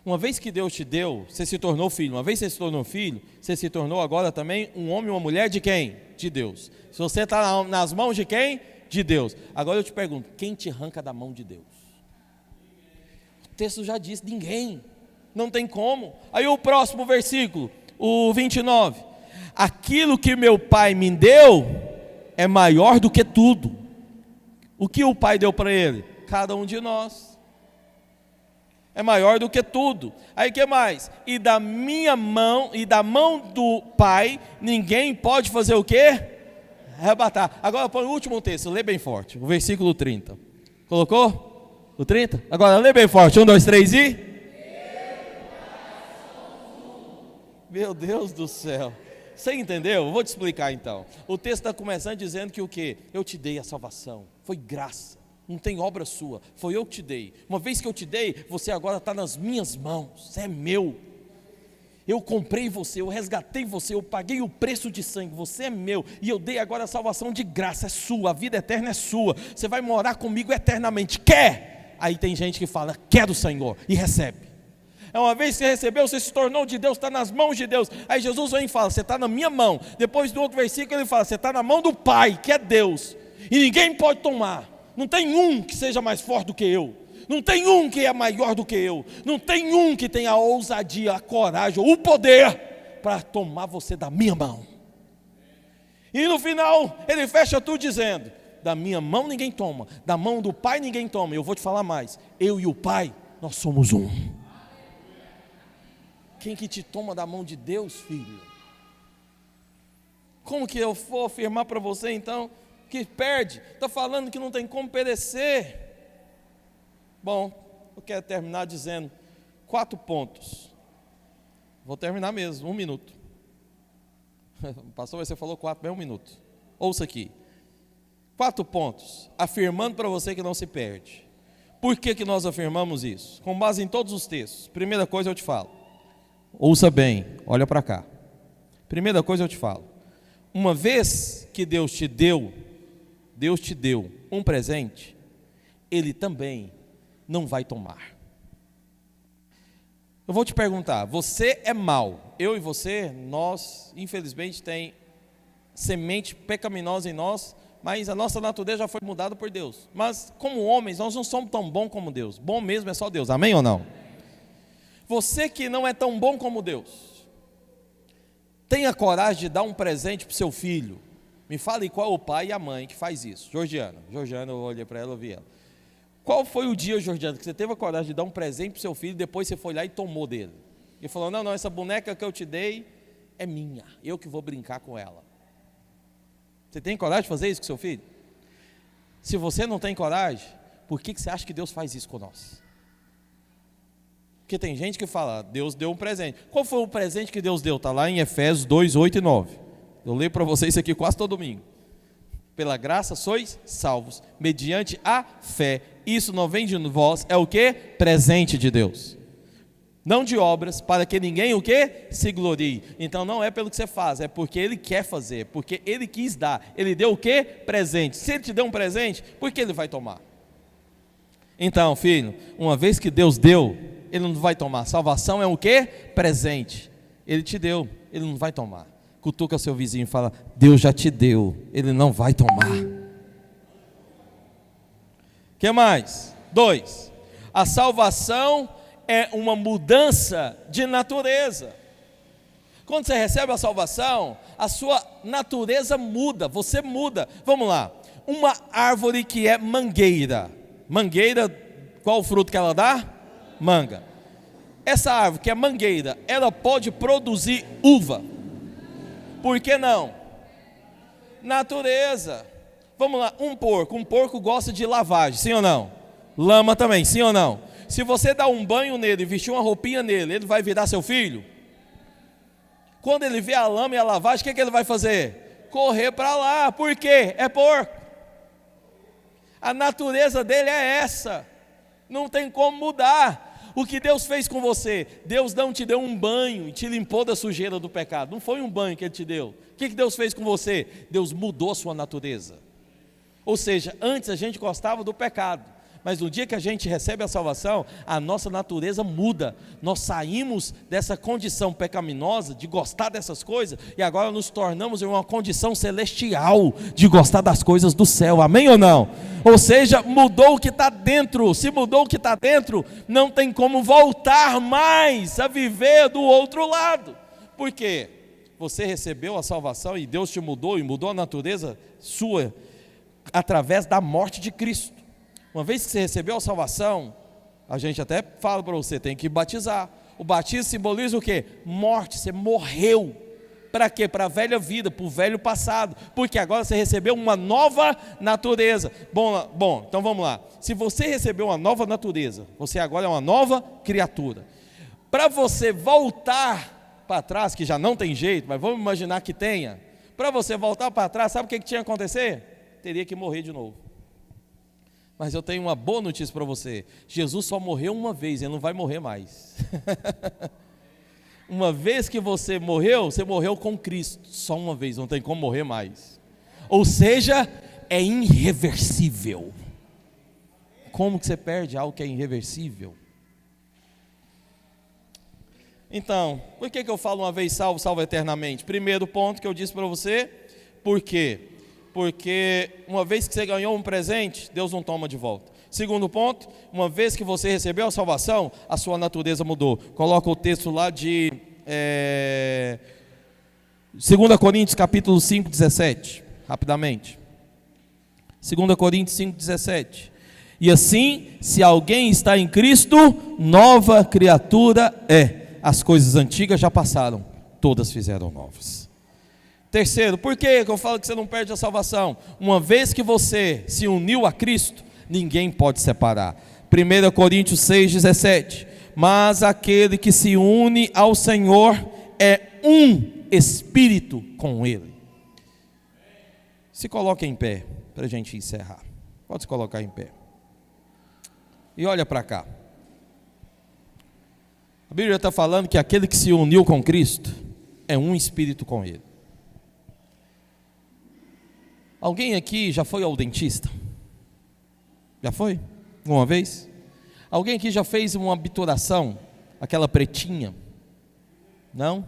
Uma vez que Deus te deu, você se tornou filho, uma vez que você se tornou filho, você se tornou agora também um homem e uma mulher de quem? De Deus. Se você está nas mãos de quem? De Deus. Agora eu te pergunto, quem te arranca da mão de Deus? O texto já diz, ninguém, não tem como. Aí o próximo versículo, o 29, aquilo que meu pai me deu é maior do que tudo. O que o pai deu para ele? Cada um de nós. É maior do que tudo. Aí que mais? E da minha mão, e da mão do pai, ninguém pode fazer o quê? Arrebatar. Agora põe o último texto, lê bem forte, o versículo 30. Colocou? O 30? Agora lê bem forte. 1, 2, 3 e... Meu Deus do céu. Você entendeu? Eu vou te explicar então. O texto está começando dizendo que o quê? Eu te dei a salvação, foi graça, não tem obra sua, foi eu que te dei. Uma vez que eu te dei, você agora está nas minhas mãos, você é meu. Eu comprei você, eu resgatei você, eu paguei o preço de sangue, você é meu, e eu dei agora a salvação de graça, é sua, a vida eterna é sua, você vai morar comigo eternamente, quer? Aí tem gente que fala, quer do Senhor, e recebe. É uma vez que você recebeu, você se tornou de Deus, está nas mãos de Deus. Aí Jesus vem e fala, você está na minha mão. Depois do outro versículo ele fala, você está na mão do Pai, que é Deus, e ninguém pode tomar, não tem um que seja mais forte do que eu. Não tem um que é maior do que eu, não tem um que tenha a ousadia, a coragem, o poder para tomar você da minha mão. E no final ele fecha tudo dizendo, da minha mão ninguém toma, da mão do Pai ninguém toma. Eu vou te falar mais, eu e o Pai, nós somos um. Quem que te toma da mão de Deus, filho? Como que eu vou afirmar para você então, que perde? Está falando que não tem como perecer. Bom, eu quero terminar dizendo 4 pontos. Vou terminar mesmo, 1 minuto. Pastor, você falou 4, bem 1 minuto. Ouça aqui. 4 pontos, afirmando para você que não se perde. Por que que nós afirmamos isso? Com base em todos os textos. Primeira coisa eu te falo. Ouça bem, olha para cá. Primeira coisa eu te falo. Uma vez que Deus te deu um presente, Ele também não vai tomar. Eu vou te perguntar, você é mau, eu e você, nós, infelizmente, tem semente pecaminosa em nós, mas a nossa natureza já foi mudada por Deus. Mas como homens, nós não somos tão bons como Deus, bom mesmo é só Deus, amém ou não? Você que não é tão bom como Deus, tenha coragem de dar um presente para o seu filho. Me fale qual é o pai e a mãe que faz isso. Georgiana, eu olhei para ela, eu vi ela. Qual foi o dia, Georgiana, que você teve a coragem de dar um presente para o seu filho e depois você foi lá e tomou dele? E falou, não, essa boneca que eu te dei é minha, eu que vou brincar com ela. Você tem coragem de fazer isso com seu filho? Se você não tem coragem, por que você acha que Deus faz isso com nós? Porque tem gente que fala, Deus deu um presente. Qual foi o presente que Deus deu? Está lá em Efésios 2, 8 e 9. Eu leio para vocês isso aqui quase todo domingo. Pela graça sois salvos, mediante a fé. Isso não vem de vós, é o que? Presente de Deus. Não de obras, para que ninguém o que? Se glorie. Então não é pelo que você faz, é porque Ele quer fazer, porque Ele quis dar. Ele deu o que? Presente. Se Ele te deu um presente, por que Ele vai tomar? Então, filho, uma vez que Deus deu, Ele não vai tomar. Salvação é o que? Presente. Ele te deu, Ele não vai tomar. Cutuca seu vizinho e fala, Deus já te deu, Ele não vai tomar. O que mais? 2, a salvação é uma mudança de natureza. Quando você recebe a salvação, a sua natureza muda, você muda. Vamos lá, uma árvore que é mangueira, qual o fruto que ela dá? Manga. Essa árvore que é mangueira, ela pode produzir uva. Por que não? Natureza. Vamos lá, um porco gosta de lavagem, sim ou não? Lama também, sim ou não? Se você dá um banho nele, vestir uma roupinha nele, ele vai virar seu filho? Quando ele vê a lama e a lavagem, o que ele vai fazer? Correr para lá, por quê? É porco. A natureza dele é essa, não tem como mudar. O que Deus fez com você? Deus não te deu um banho e te limpou da sujeira do pecado. Não foi um banho que Ele te deu. O que Deus fez com você? Deus mudou a sua natureza. Ou seja, antes a gente gostava do pecado, mas no dia que a gente recebe a salvação, a nossa natureza muda. Nós saímos dessa condição pecaminosa, de gostar dessas coisas, e agora nos tornamos em uma condição celestial, de gostar das coisas do céu, amém ou não? Ou seja, mudou o que está dentro. Se mudou o que está dentro, não tem como voltar mais a viver do outro lado. Por quê? Você recebeu a salvação e Deus te mudou, e mudou a natureza sua, através da morte de Cristo. Uma vez que você recebeu a salvação, a gente até fala para você, tem que batizar. O batismo simboliza o quê? Morte, você morreu. Para quê? Para a velha vida, para o velho passado. Porque agora você recebeu uma nova natureza. Bom, então vamos lá. Se você recebeu uma nova natureza, você agora é uma nova criatura. Para você voltar para trás, que já não tem jeito, mas vamos imaginar que tenha. Para você voltar para trás, sabe o que tinha que acontecer? Teria que morrer de novo. Mas eu tenho uma boa notícia para você. Jesus só morreu uma vez, ele não vai morrer mais. Uma vez que você morreu com Cristo. Só uma vez, não tem como morrer mais. Ou seja, é irreversível. Como que você perde algo que é irreversível? Então, por que eu falo uma vez salvo, salvo eternamente? Primeiro ponto que eu disse para você, por quê? Porque uma vez que você ganhou um presente, Deus não toma de volta. Segundo ponto, uma vez que você recebeu a salvação, a sua natureza mudou. Coloca o texto lá de 2 Coríntios capítulo 5, 17, rapidamente. 2 Coríntios 5, 17. E assim, se alguém está em Cristo, nova criatura é. As coisas antigas já passaram, todas fizeram novas. Terceiro, por que eu falo que você não perde a salvação? Uma vez que você se uniu a Cristo, ninguém pode separar. 1 Coríntios 6, 17. Mas aquele que se une ao Senhor é um espírito com Ele. Se coloque em pé, para a gente encerrar. Pode se colocar em pé. E olha para cá. A Bíblia está falando que aquele que se uniu com Cristo é um espírito com Ele. Alguém aqui já foi ao dentista? Já foi? Uma vez? Alguém aqui já fez uma obturação? Aquela pretinha? Não?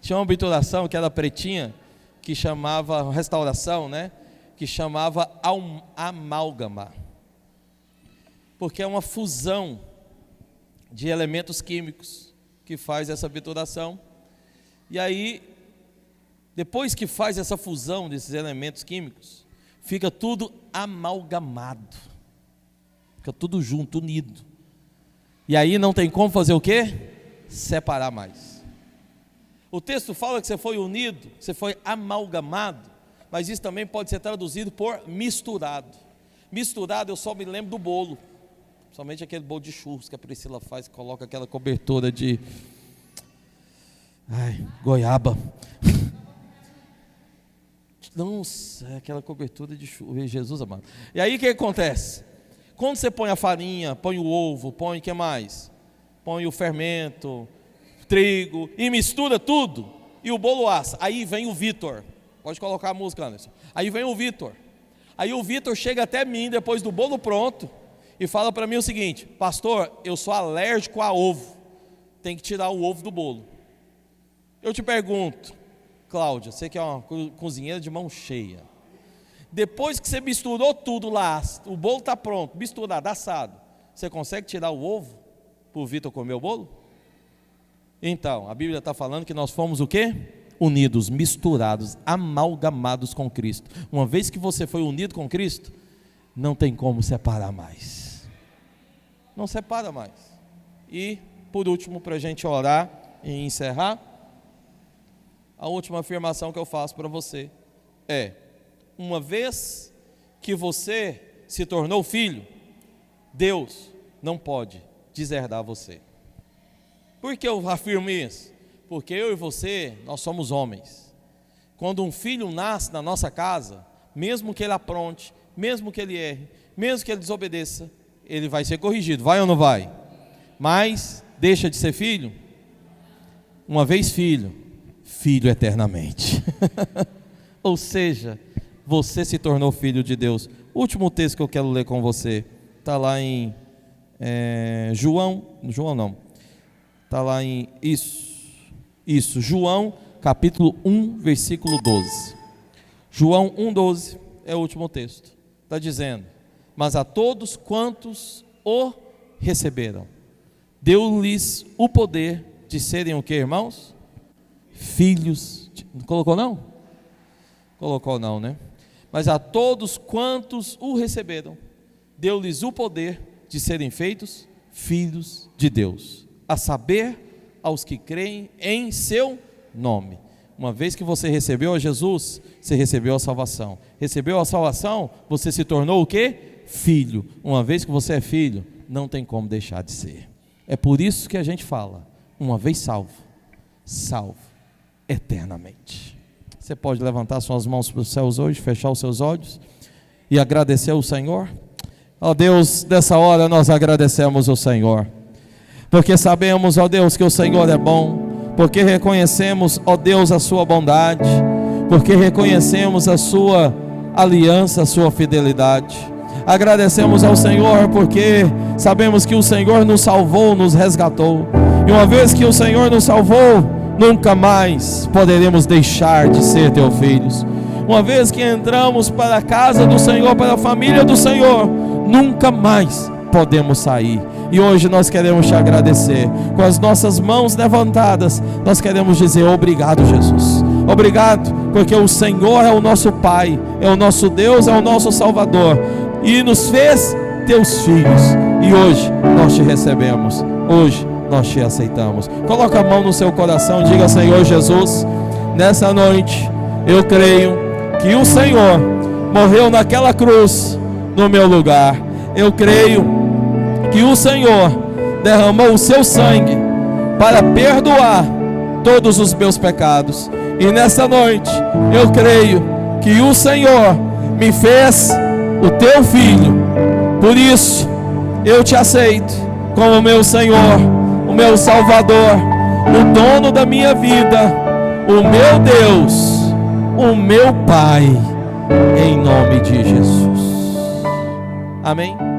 Tinha uma obturação, aquela pretinha, que chamava, restauração, né? Que chamava amálgama. Porque é uma fusão de elementos químicos que faz essa obturação. E aí, depois que faz essa fusão desses elementos químicos, fica tudo amalgamado, fica tudo junto, unido. E aí não tem como fazer o quê? Separar mais. O texto fala que você foi unido, você foi amalgamado, mas isso também pode ser traduzido por misturado. Misturado, eu só me lembro do bolo. Somente aquele bolo de churros que a Priscila faz, coloca aquela cobertura de goiaba. Nossa, aquela cobertura de churros, Jesus amado. E aí o que acontece? Quando você põe a farinha, põe o ovo, põe o que mais? Põe o fermento, trigo, e mistura tudo, e o bolo assa. Aí vem o Vitor. Pode colocar a música, Anderson. Aí vem o Vitor. Aí o Vitor chega até mim, depois do bolo pronto, e fala para mim o seguinte: pastor, eu sou alérgico a ovo, tem que tirar o ovo do bolo. Eu te pergunto, Cláudia, você que é uma cozinheira de mão cheia, depois que você misturou tudo lá, o bolo está pronto, misturado, assado, você consegue tirar o ovo para o Vitor comer o bolo? Então, a Bíblia está falando que nós fomos o quê? Unidos, misturados, amalgamados com Cristo. Uma vez que você foi unido com Cristo, não tem como separar mais. Não separa mais. E, por último, para a gente orar e encerrar, a última afirmação que eu faço para você é: uma vez que você se tornou filho, Deus não pode deserdar você. Por que eu afirmo isso? Porque eu e você, nós somos homens. Quando um filho nasce na nossa casa, mesmo que ele apronte, mesmo que ele erre, mesmo que ele desobedeça, ele vai ser corrigido, vai ou não vai? Mas deixa de ser filho? Uma vez filho, filho eternamente. Ou seja, você se tornou filho de Deus. O último texto que eu quero ler com você está lá em João não, está lá em João capítulo 1, versículo 12. João 1,12 é o último texto. Está dizendo: mas a todos quantos o receberam, deu-lhes o poder de serem o que, irmãos? Filhos. Não colocou não? Colocou não, né? Mas a todos quantos o receberam, deu-lhes o poder de serem feitos filhos de Deus, a saber, aos que creem em seu nome. Uma vez que você recebeu a Jesus, você recebeu a salvação. Recebeu a salvação, você se tornou o quê? Filho. Uma vez que você é filho, não tem como deixar de ser. É por isso que a gente fala: uma vez salvo, salvo eternamente. Você pode levantar suas mãos para os céus hoje, fechar os seus olhos e agradecer ao Senhor. Ó Deus, nessa hora nós agradecemos ao Senhor, porque sabemos, ó Deus, que o Senhor é bom, porque reconhecemos, ó Deus, a sua bondade, porque reconhecemos a sua aliança, a sua fidelidade. Agradecemos ao Senhor porque sabemos que o Senhor nos salvou, nos resgatou, e uma vez que o Senhor nos salvou, nunca mais poderemos deixar de ser teus filhos. Uma vez que entramos para a casa do Senhor, para a família do Senhor, nunca mais podemos sair. E hoje nós queremos te agradecer. Com as nossas mãos levantadas, nós queremos dizer obrigado, Jesus. Obrigado, porque o Senhor é o nosso Pai, é o nosso Deus, é o nosso Salvador, e nos fez teus filhos. E hoje nós te recebemos, hoje nós te aceitamos. Coloca a mão no seu coração e diga: Senhor Jesus, nessa noite eu creio que o Senhor morreu naquela cruz no meu lugar. Eu creio que o Senhor derramou o seu sangue para perdoar todos os meus pecados. E nessa noite eu creio que o Senhor me fez o teu filho. Por isso eu te aceito como meu Senhor, o meu Salvador, o dono da minha vida, o meu Deus, o meu Pai, em nome de Jesus. Amém.